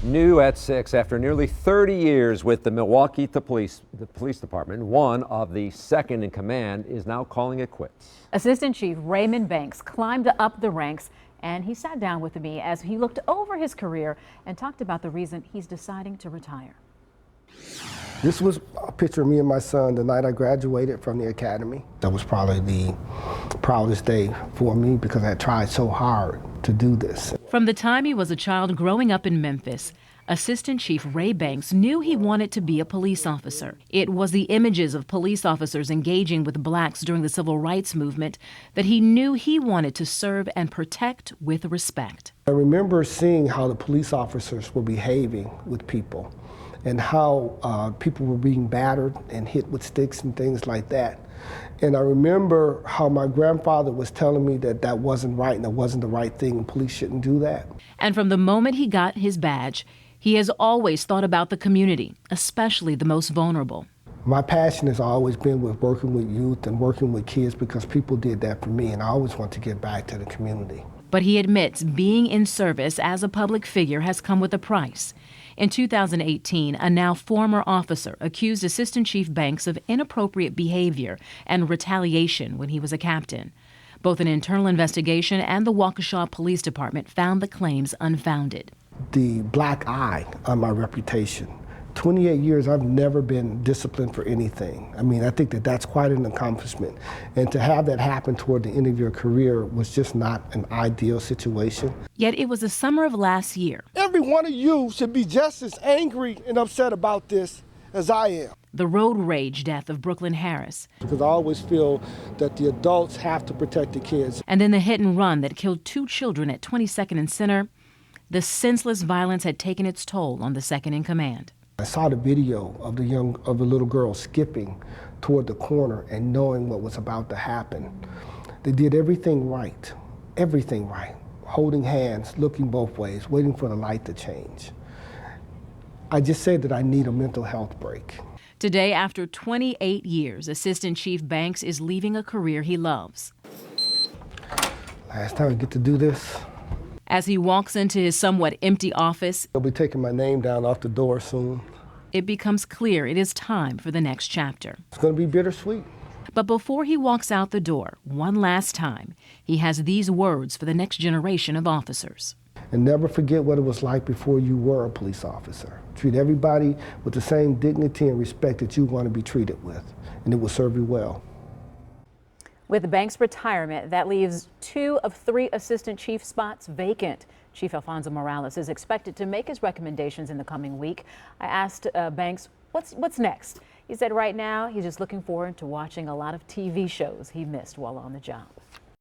New at 6, after nearly 30 years with the Milwaukee Police Department, one of the second in command is now calling it quits. Assistant Chief Raymond Banks climbed up the ranks, and he sat down with me as he looked over his career and talked about the reason he's deciding to retire. This was a picture of me and my son the night I graduated from the academy. That was probably the proudest day for me because I had tried so hard to do this. From the time he was a child growing up in Memphis, Assistant Chief Ray Banks knew he wanted to be a police officer. It was the images of police officers engaging with blacks during the civil rights movement that he knew he wanted to serve and protect with respect. I remember seeing how the police officers were behaving with people and how people were being battered and hit with sticks and things like that. And I remember how my grandfather was telling me that that wasn't right and that wasn't the right thing and police shouldn't do that. And from the moment he got his badge, he has always thought about the community, especially the most vulnerable. My passion has always been with working with youth and working with kids because people did that for me, and I always want to give back to the community. But he admits being in service as a public figure has come with a price. In 2018, a now former officer accused Assistant Chief Banks of inappropriate behavior and retaliation when he was a captain. Both an internal investigation and the Waukesha Police Department found the claims unfounded. The black eye on my reputation. 28 years, I've never been disciplined for anything. I mean, I think that that's quite an accomplishment. And to have that happen toward the end of your career was just not an ideal situation. Yet it was the summer of last year. Every one of you should be just as angry and upset about this as I am. The road rage death of Brooklyn Harris. Because I always feel that the adults have to protect the kids. And then the hit and run that killed 2 children at 22nd and Center. The senseless violence had taken its toll on the second in command. I saw the video of the little girl skipping toward the corner and knowing what was about to happen. They did everything right, holding hands, looking both ways, waiting for the light to change. I just said that I need a mental health break. Today, after 28 years, Assistant Chief Banks is leaving a career he loves. Last time I get to do this. As he walks into his somewhat empty office, they'll be taking my name down off the door soon. It becomes clear it is time for the next chapter. It's going to be bittersweet. But before he walks out the door, one last time, he has these words for the next generation of officers. And never forget what it was like before you were a police officer. Treat everybody with the same dignity and respect that you want to be treated with, and it will serve you well. With Banks' retirement, that leaves 2 of 3 assistant chief spots vacant. Chief Alfonso Morales is expected to make his recommendations in the coming week. I asked Banks, what's next? He said right now he's just looking forward to watching a lot of TV shows he missed while on the job.